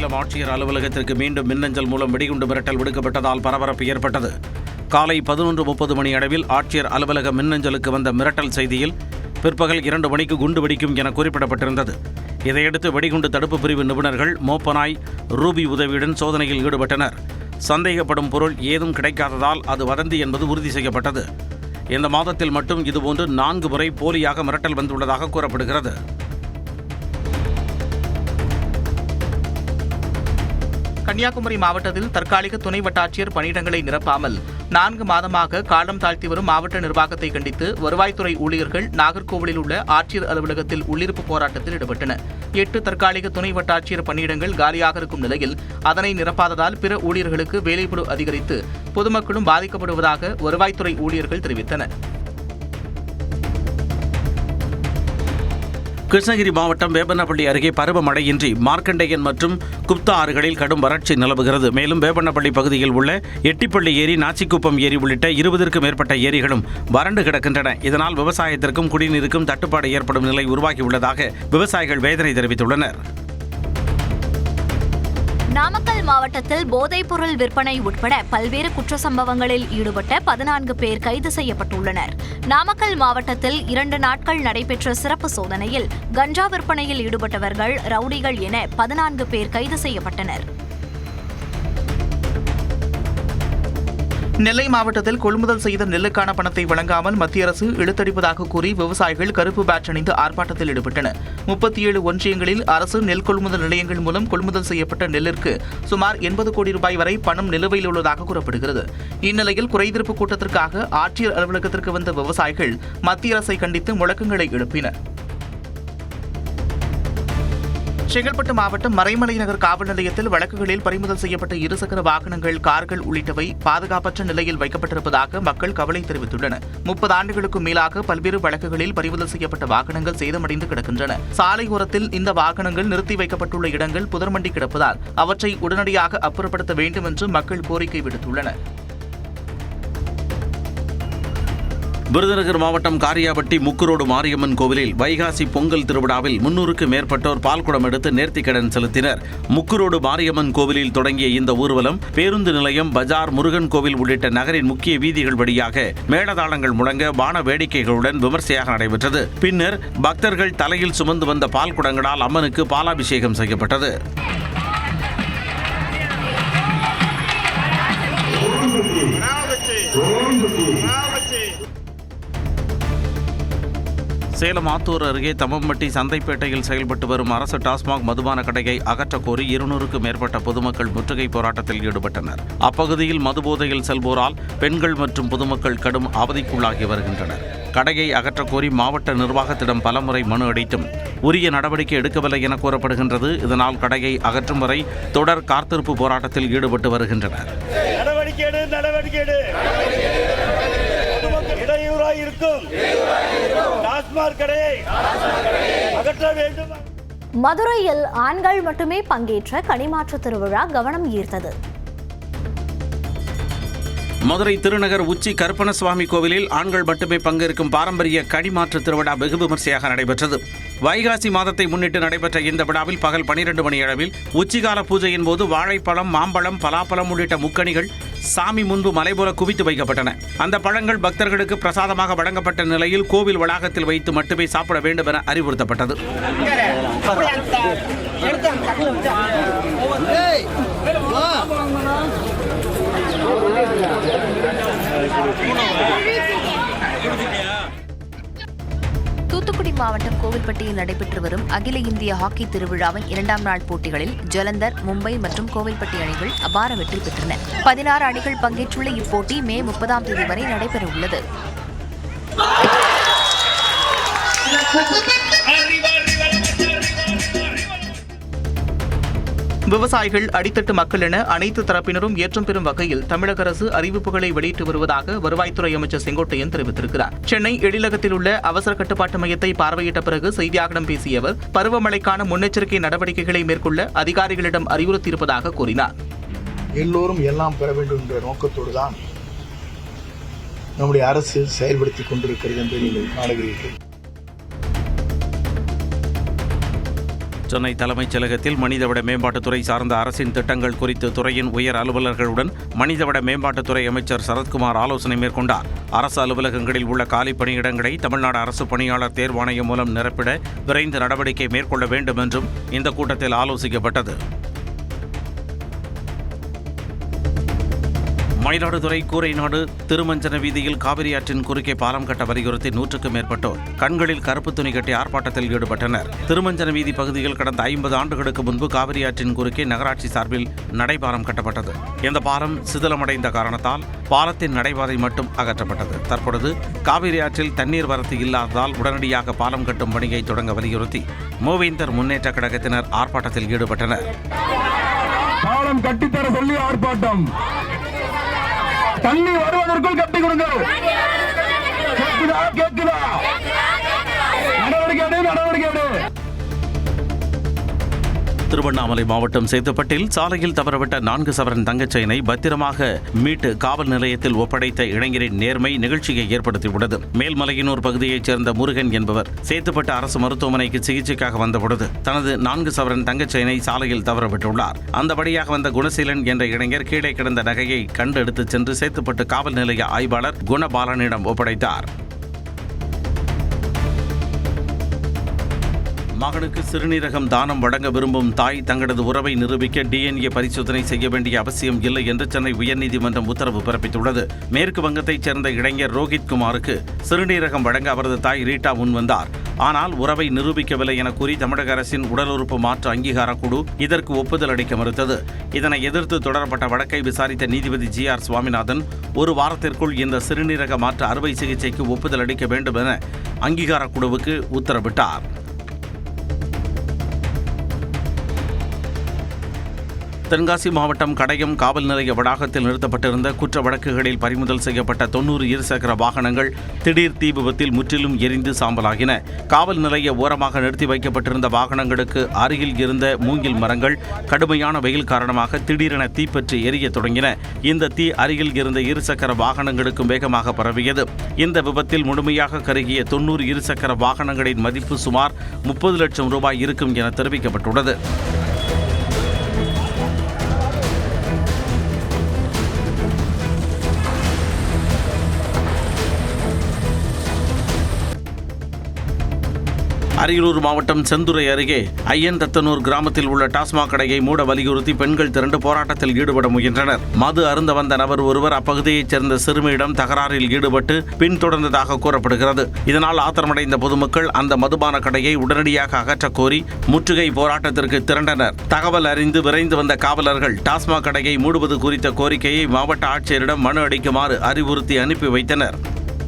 சேலம் ஆட்சியர் அலுவலகத்திற்கு மீண்டும் மின்னஞ்சல் மூலம் வெடிகுண்டு மிரட்டல் விடுக்கப்பட்டதால் பரபரப்பு ஏற்பட்டது. காலை 11:30 மணி அளவில் ஆட்சியர் அலுவலக மின்னஞ்சலுக்கு வந்த மிரட்டல் செய்தியில் பிற்பகல் 2 மணிக்கு குண்டு வெடிக்கும் என குறிப்பிடப்பட்டிருந்தது. இதையடுத்து வெடிகுண்டு தடுப்பு பிரிவு நிபுணர்கள் மோப்பனாய் ரூபி உதவியுடன் சோதனையில் ஈடுபட்டனர். சந்தேகப்படும் பொருள் ஏதும் கிடைக்காததால் அது வதந்தி என்பது உறுதி செய்யப்பட்டது. இந்த மாதத்தில் மட்டும் இதுபோன்று 4 முறை போலியாக மிரட்டல் வந்துள்ளதாக கூறப்படுகிறது. கன்னியாகுமரி மாவட்டத்தில் தற்காலிக துணை வட்டாட்சியர் பணியிடங்களை நிரப்பாமல் 4 மாதமாக காலம் தாழ்த்தி வரும் மாவட்ட நிர்வாகத்தை கண்டித்து வருவாய்த்துறை ஊழியர்கள் நாகர்கோவிலில் உள்ள ஆட்சியர் அலுவலகத்தில் உள்ளிருப்பு போராட்டத்தில் ஈடுபட்டனர். 8 தற்காலிக துணை வட்டாட்சியர் பணியிடங்கள் காலியாக இருக்கும் நிலையில் அதனை நிரப்பாததால் பிற ஊழியர்களுக்கு வேலைப்பளு அதிகரித்து பொதுமக்களும் பாதிக்கப்படுவதாக வருவாய்த்துறை ஊழியர்கள் தெரிவித்தனர். கிருஷ்ணகிரி மாவட்டம் வேப்பனப்பள்ளி அருகே பருவமழையின்றி மார்க்கண்டேயன் மற்றும் குப்தா ஆறுகளில் கடும் வறட்சி நிலவுகிறது. மேலும் வேப்பனப்பள்ளி பகுதியில் உள்ள எட்டிப்பள்ளி ஏரி, நாச்சிக்குப்பம் ஏரி உள்ளிட்ட 20க்கும் மேற்பட்ட ஏரிகளும் வறண்டு கிடக்கின்றன. இதனால் விவசாயத்திற்கும் குடிநீருக்கும் தட்டுப்பாடு ஏற்படும் நிலை உருவாகியுள்ளதாக விவசாயிகள் வேதனை தெரிவித்துள்ளனர். நாமக்கல் மாவட்டத்தில் போதைப்பொருள் விற்பனை உட்பட பல்வேறு குற்ற சம்பவங்களில் ஈடுபட்ட 14 பேர் கைது செய்யப்பட்டுள்ளனர். நாமக்கல் மாவட்டத்தில் 2 நாட்கள் நடைபெற்ற சிறப்பு சோதனையில் கஞ்சா விற்பனையில் ஈடுபட்டவர்கள் ரவுடிகள் என 14 பேர் கைது செய்யப்பட்டனர். நெல்லை மாவட்டத்தில் கொள்முதல் செய்த நெல்லுக்கான பணத்தை வழங்காமல் மத்திய அரசு இழுத்தடிப்பதாக கூறி விவசாயிகள் கருப்பு பேட்ஜ் அணிந்து ஆர்ப்பாட்டத்தில் ஈடுபட்டனர். 37 ஒன்றியங்களில் அரசு நெல் கொள்முதல் நிலையங்கள் மூலம் கொள்முதல் செய்யப்பட்ட நெல்லிற்கு சுமார் 80 கோடி ரூபாய் வரை பணம் நிலுவையில் உள்ளதாக கூறப்படுகிறது. இந்நிலையில் குறைதீர்ப்பு கூட்டத்திற்காக ஆட்சியர் அலுவலகத்திற்கு வந்த விவசாயிகள் மத்திய அரசை கண்டித்து முழக்கங்களை எழுப்பினர். செங்கல்பட்டு மாவட்டம் மறைமலை நகர் காவல் நிலையத்தில் வழக்குகளில் பறிமுதல் செய்யப்பட்ட 2 சக்கர வாகனங்கள், கார்கள் உள்ளிட்டவை பாதுகாப்பற்ற நிலையில் வைக்கப்பட்டிருப்பதாக மக்கள் கவலை தெரிவித்துள்ளனர். 30 ஆண்டுகளுக்கும் மேலாக பல்வேறு வழக்குகளில் பறிமுதல் செய்யப்பட்ட வாகனங்கள் சேதமடைந்து கிடக்கின்றன. சாலையோரத்தில் இந்த வாகனங்கள் நிறுத்தி வைக்கப்பட்டுள்ள இடங்கள் புதர்மண்டி கிடப்பதால் அவற்றை உடனடியாக அப்புறப்படுத்த வேண்டும் என்று மக்கள் கோரிக்கை விடுத்துள்ளனர். விருதுநகர் மாவட்டம் காரியாபட்டி முக்குரோடு மாரியம்மன் கோவிலில் வைகாசி பொங்கல் திருவிழாவில் 300க்கும் மேற்பட்டோர் பால்குடம் எடுத்து நேர்த்திக்கடன் செலுத்தினர். முக்குரோடு மாரியம்மன் கோவிலில் தொடங்கிய இந்த ஊர்வலம் பேருந்து நிலையம், பஜார், முருகன் கோவில் உள்ளிட்ட நகரின் முக்கிய வீதிகள் வழியாக மேளதாளங்கள் முழங்க வான வேடிக்கைகளுடன் விமர்சையாக நடைபெற்றது. பின்னர் பக்தர்கள் தலையில் சுமந்து வந்த பால்குடங்களால் அம்மனுக்கு பாலாபிஷேகம் செய்யப்பட்டது. சேலம் ஆத்தூர் அருகே தம்மம்பட்டி சந்தைப்பேட்டையில் செயல்பட்டு வரும் அரசு டாஸ்மாக் மதுபான கடையை அகற்றக் கோரி 200க்கும் மேற்பட்ட பொதுமக்கள் முற்றுகை போராட்டத்தில் ஈடுபட்டனர். அப்பகுதியில் மதுபோதையில் செல்வோரால் பெண்கள் மற்றும் பொதுமக்கள் கடும் அவதிக்குள்ளாகி வருகின்றனர். கடையை அகற்றக் கோரி மாவட்ட நிர்வாகத்திடம் பலமுறை மனு அளித்தும் உரிய நடவடிக்கை எடுக்கவில்லை என கூறப்படுகின்றது. இதனால் கடையை அகற்றும் வரை தொடர் காத்திருப்பு போராட்டத்தில் ஈடுபட்டு வருகின்றனர். மதுரையில் ஆண்கள் மட்டுமே பங்கேற்ற கனிமாற்று திருவிழா கவனம் ஈர்த்தது. மதுரை திருநகர் உச்சி கருப்பணசுவாமி கோவிலில் ஆண்கள் மட்டுமே பங்கேற்கும் பாரம்பரிய கனிமாற்று திருவிழா வெகு விமர்சையாக நடைபெற்றது. வைகாசி மாதத்தை முன்னிட்டு நடைபெற்ற இந்த விழாவில் பகல் 12 மணி அளவில் உச்சிகால பூஜையின் போது வாழைப்பழம், மாம்பழம், பலாப்பழம் உள்ளிட்ட முக்கணிகள் சாமி முன்பு மலைபோல குவித்து வைக்கப்பட்டன. அந்த பழங்கள் பக்தர்களுக்கு பிரசாதமாக வழங்கப்பட்ட நிலையில் கோவில் வளாகத்தில் வைத்து மட்டுமே சாப்பிட வேண்டும் என அறிவுறுத்தப்பட்டது. தூத்துக்குடி மாவட்டம் கோவில்பட்டியில் நடைபெற்று வரும் அகில இந்திய ஹாக்கி திருவிழாவின் 2ஆம் நாள் போட்டிகளில் ஜலந்தர், மும்பை மற்றும் கோவில்பட்டி அணிகள் அபார வெற்றி பெற்றன. 16 அணிகள் பங்கேற்றுள்ள இப்போட்டி மே 30ஆம் தேதி வரை நடைபெறவுள்ளது. விவசாயிகள், அடித்தட்டு மக்கள் என அனைத்து தரப்பினரும் ஏற்றம் பெறும் வகையில் தமிழக அரசு அறிவிப்புகளை வெளியிட்டு வருவதாக வருவாய்த்துறை அமைச்சர் செங்கோட்டையன் தெரிவித்திருக்கிறார். சென்னை எழிலகத்தில் உள்ள அவசர கட்டுப்பாட்டு மையத்தை பார்வையிட்ட பிறகு செய்தியாளர்களிடம் பேசிய அவர் பருவமழைக்கான முன்னெச்சரிக்கை நடவடிக்கைகளை மேற்கொள்ள அதிகாரிகளிடம் அறிவுறுத்தியிருப்பதாக கூறினார். எல்லோரும் எல்லாம் பெற வேண்டும் என்ற நோக்கத்தோடு தான் நம்முடைய அரசு செயல்படுத்திக் கொண்டிருக்கிறது என்று நீங்கள் காணுகிறீர்கள். சென்னை தலைமைச் செயலகத்தில் மனிதவள மேம்பாட்டுத்துறை சார்ந்த அரசின் திட்டங்கள் குறித்து துறையின் உயர் அலுவலர்களுடன் மனிதவள மேம்பாட்டுத்துறை அமைச்சர் சரத்குமார் ஆலோசனை மேற்கொண்டார். அரசு அலுவலகங்களில் உள்ள காலி பணியிடங்களை தமிழ்நாடு அரசு பணியாளர் தேர்வாணையம் மூலம் நிரப்பிட விரைந்து நடவடிக்கை மேற்கொள்ள வேண்டும் என்றும் இந்த கூட்டத்தில் ஆலோசிக்கப்பட்டது. மயிலாடுதுறை கூரைநாடு திருமஞ்சன வீதியில் காவிரி ஆற்றின் குறுக்கே பாலம் கட்ட வலியுறுத்தி 100க்கும் மேற்பட்டோர் கண்களில் கருப்பு துணி கட்டி ஆர்ப்பாட்டத்தில் ஈடுபட்டனர். திருமஞ்சன வீதி பகுதியில் கடந்த 50 ஆண்டுகளுக்கு முன்பு காவிரி ஆற்றின் குறுக்கே நகராட்சி சார்பில் நடைபாலம் கட்டப்பட்டது. இந்த பாலம் சிதிலமடைந்த காரணத்தால் பாலத்தின் நடைபாதை மட்டும் அகற்றப்பட்டது. தற்பொழுது காவிரி ஆற்றில் தண்ணீர் வரத்து இல்லாததால் உடனடியாக பாலம் கட்டும் பணியை தொடங்க வலியுறுத்தி மூவேந்தர் முன்னேற்ற கழகத்தினர் ஆர்ப்பாட்டத்தில் ஈடுபட்டனர். பாலம் கட்டித்தர சொல்லி ஆர்ப்பாட்டம். தண்ணி வருவதற்குள் கட்டி கொடுங்கள். கேட்குதா? நடவடிக்கை எடு. திருவண்ணாமலை மாவட்டம் சேத்துப்பட்டில் சாலையில் தவறவிட்ட 4 சவரன் தங்கச் செயினை பத்திரமாக மீட்டு காவல் நிலையத்தில் ஒப்படைத்த இளைஞரின் நேர்மை நிகழ்ச்சியை ஏற்படுத்தியுள்ளது. மேல்மலையனூர் பகுதியைச் சேர்ந்த முருகன் என்பவர் சேத்துப்பட்டு அரசு மருத்துவமனைக்கு சிகிச்சைக்காக வந்தபொழுது தனது 4 சவரன் தங்கச் செயினை சாலையில் தவறவிட்டுள்ளார். அந்த வழியாக வந்த குணசீலன் என்ற இளைஞர் கீழே கிடந்த நகையை கண்டெடுத்து சென்று சேத்துப்பட்டு காவல் நிலைய ஆய்வாளர் குணபாலனிடம் ஒப்படைத்தார். மகனுக்கு சிறுநீரகம் தானம் வழங்க விரும்பும் தாய் தங்களது உறவை நிரூபிக்க DNA பரிசோதனை செய்ய வேண்டிய அவசியம் இல்லை என்று சென்னை உயர்நீதிமன்றம் உத்தரவு பிறப்பித்துள்ளது. மேற்கு வங்கத்தைச் சேர்ந்த இளைஞர் ரோஹித் குமாருக்கு சிறுநீரகம் வழங்க அவரது தாய் ரீட்டா முன்வந்தார். ஆனால் உறவை நிரூபிக்கவில்லை என கூறி தமிழக அரசின் உடல் உறுப்பு மாற்று அங்கீகார குழு இதற்கு ஒப்புதல் அளிக்க மறுத்தது. இதனை எதிர்த்து தொடரப்பட்ட வழக்கை விசாரித்த நீதிபதி GR சுவாமிநாதன் 1 வாரத்திற்குள் இந்த சிறுநீரக மாற்று அறுவை சிகிச்சைக்கு ஒப்புதல் அளிக்க வேண்டும் என அங்கீகார குழுவுக்கு உத்தரவிட்டார். தென்காசி மாவட்டம் கடையம் காவல் நிலைய வளாகத்தில் நிறுத்தப்பட்டிருந்த குற்ற வழக்குகளில் பறிமுதல் செய்யப்பட்ட 90 இருசக்கர வாகனங்கள் திடீர் தீ விபத்தில் முற்றிலும் எரிந்து சாம்பலாகின. காவல் நிலைய ஓரமாக நிறுத்தி வைக்கப்பட்டிருந்த வாகனங்களுக்கு அருகில் இருந்த மூங்கில் மரங்கள் கடுமையான வெயில் காரணமாக திடீரென தீப்பற்றி எரிய தொடங்கின. இந்த தீ அருகில் இருந்த இருசக்கர வாகனங்களுக்கும் வேகமாக பரவியது. இந்த விபத்தில் முழுமையாக கருகிய 90 இருசக்கர வாகனங்களின் மதிப்பு சுமார் 30 லட்சம் ரூபாய் இருக்கும் என தெரிவிக்கப்பட்டுள்ளது. அரியலூர் மாவட்டம் செந்துறை அருகே ஐயன்தத்தனூர் கிராமத்தில் உள்ள டாஸ்மாக் கடையை மூட வலியுறுத்தி பெண்கள் திரண்டு போராட்டத்தில் ஈடுபட முயன்றனர். மது அருந்த வந்த நபர் ஒருவர் அப்பகுதியைச் சேர்ந்த சிறுமியிடம் தகராறில் ஈடுபட்டு பின்தொடர்ந்ததாக கூறப்படுகிறது. இதனால் ஆத்திரமடைந்த பொதுமக்கள் அந்த மதுபான கடையை உடனடியாக அகற்றக் கோரி முற்றுகை போராட்டத்திற்கு திரண்டனர். தகவல் அறிந்து விரைந்து வந்த காவலர்கள் டாஸ்மாக் கடையை மூடுவது குறித்த கோரிக்கையை மாவட்ட ஆட்சியரிடம் மனு அளிக்குமாறு அறிவுறுத்தி அனுப்பி வைத்தனர்.